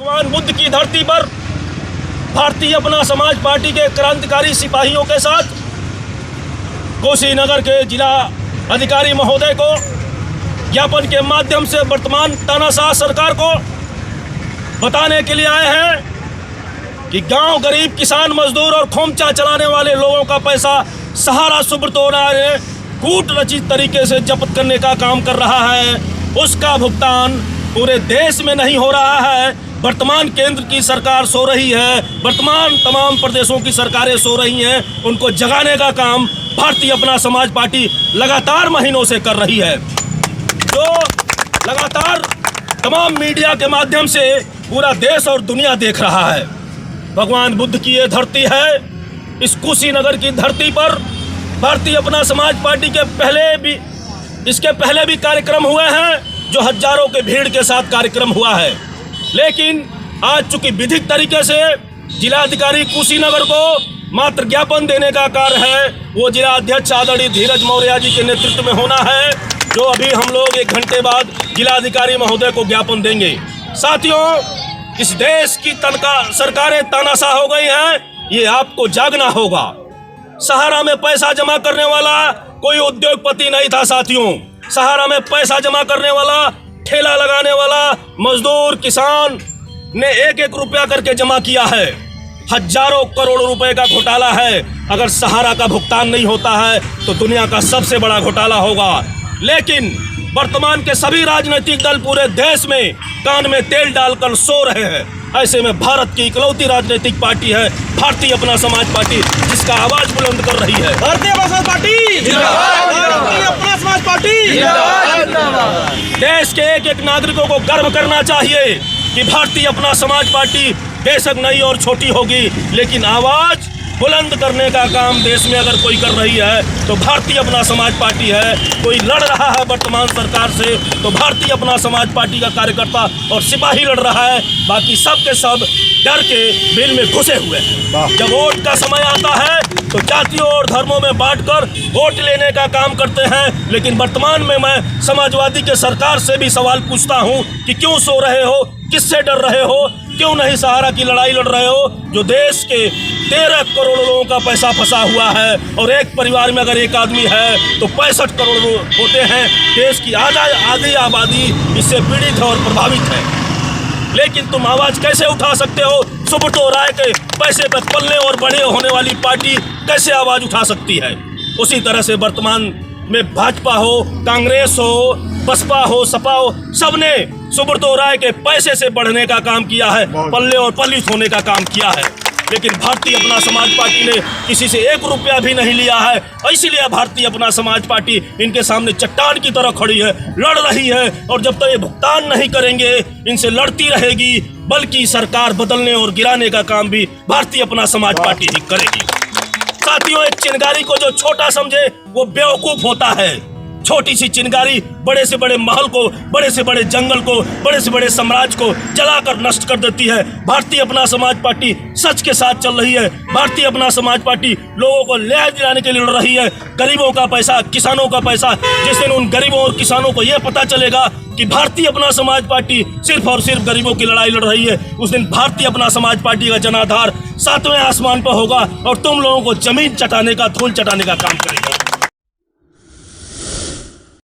भगवान बुद्ध की धरती पर भारतीय अपना समाज पार्टी के क्रांतिकारी सिपाहियों के साथ कुशीनगर के जिला अधिकारी महोदय को ज्ञापन के माध्यम से वर्तमान तानाशाह सरकार को बताने के लिए आए हैं कि गांव गरीब किसान मजदूर और खोमचा चलाने वाले लोगों का पैसा सहारा सुब्रतो राय ने कूट रचित तरीके से जब्त करने का काम कर रहा है। उसका भुगतान पूरे देश में नहीं हो रहा है। वर्तमान केंद्र की सरकार सो रही है, वर्तमान तमाम प्रदेशों की सरकारें सो रही हैं। उनको जगाने का काम भारतीय अपना समाज पार्टी लगातार महीनों से कर रही है, जो लगातार तमाम मीडिया के माध्यम से पूरा देश और दुनिया देख रहा है। भगवान बुद्ध की ये धरती है। इस कुशीनगर की धरती पर भारतीय अपना समाज पार्टी के इसके पहले भी कार्यक्रम हुए हैं, जो हजारों के भीड़ के साथ कार्यक्रम हुआ है। लेकिन आज चूंकि विधिक तरीके से जिलाधिकारी कुशीनगर को मात्र ज्ञापन देने का कार्य है, वो जिला अध्यक्ष आदरणीय धीरज मौर्य जी के नेतृत्व में होना है, जो अभी हम लोग 1 घंटे बाद जिलाधिकारी महोदय को ज्ञापन देंगे। साथियों, इस देश की सरकारें तानाशाह हो गई हैं, ये आपको जागना होगा। सहारा में पैसा जमा करने वाला कोई उद्योगपति नहीं था साथियों। सहारा में पैसा जमा करने वाला, ठेला लगाने वाला मजदूर किसान ने 1-1 रुपया करके जमा किया है। हजारों करोड़ रुपए का घोटाला है। अगर सहारा का भुगतान नहीं होता है तो दुनिया का सबसे बड़ा घोटाला होगा। लेकिन वर्तमान के सभी राजनीतिक दल पूरे देश में कान में तेल डालकर सो रहे हैं। ऐसे में भारत की इकलौती राजनीतिक पार्टी है भारतीय अपना समाज पार्टी, जिसका आवाज बुलंद कर रही है। भारतीय अपना समाज पार्टी जिंदाबाद, भारतीय अपना समाज पार्टी जिंदाबाद। देश के एक नागरिकों को गर्व करना चाहिए कि भारतीय अपना समाज पार्टी बेशक नई और छोटी होगी, लेकिन आवाज बुलंद करने का काम देश में अगर कोई कर रही है तो भारतीय अपना समाज पार्टी है। कोई लड़ रहा है वर्तमान सरकार से तो भारतीय अपना समाज पार्टी का कार्यकर्ता और सिपाही लड़ रहा है। बाकी सब के सब डर के बिल में घुसे हुए हैं। जब वोट का समय आता है तो जातियों और धर्मों में बांटकर वोट लेने का काम करते हैं। लेकिन वर्तमान में मैं समाजवादी के सरकार से भी सवाल पूछता हूं कि क्यों सो रहे हो, किससे डर रहे हो, क्यों नहीं सहारा की लड़ाई लड़ रहे हो, जो देश के 13 करोड़ लोगों का पैसा फंसा हुआ है। और एक परिवार में अगर एक आदमी है तो 65 करोड़ होते हैं। देश की आधी आबादी इससे पीड़ित है और प्रभावित है। लेकिन तुम आवाज कैसे उठा सकते हो? सुब्रतो राय के पैसे पर पलने और बड़े होने वाली पार्टी कैसे आवाज उठा सकती है? उसी तरह से वर्तमान में भाजपा हो, कांग्रेस हो, बसपा हो, सपा हो, सबने सुब्रतो राय के पैसे से बढ़ने का काम किया है, पल्ले और पलित होने का काम किया है। लेकिन भारतीय अपना समाज पार्टी ने किसी से 1 रुपया भी नहीं लिया है। इसीलिए भारतीय अपना समाज पार्टी इनके सामने चट्टान की तरह खड़ी है, लड़ रही है। और जब तक ये भुगतान नहीं करेंगे, इनसे लड़ती रहेगी, बल्कि सरकार बदलने और गिराने का काम भी भारतीय अपना समाज पार्टी ही करेगी। साथियों, एक चिंगारी को जो छोटा समझे वो बेवकूफ होता है। छोटी सी चिंगारी बड़े से बड़े महल को, बड़े से बड़े जंगल को, बड़े से बड़े साम्राज्य को जलाकर नष्ट कर देती है। भारतीय अपना समाज पार्टी सच के साथ चल रही है। भारतीय अपना समाज पार्टी लोगों को न्याय दिलाने के लिए लड़ रही है। गरीबों का पैसा, किसानों का पैसा, जिस दिन उन गरीबों और किसानों को यह पता चलेगा कि भारतीय अपना समाज पार्टी सिर्फ और सिर्फ गरीबों की लड़ाई लड़ रही है, उस दिन भारतीय अपना समाज पार्टी का जनाधार 7वें आसमान पर होगा और तुम लोगों को जमीन चटाने का, धूल चटाने का काम करेगा।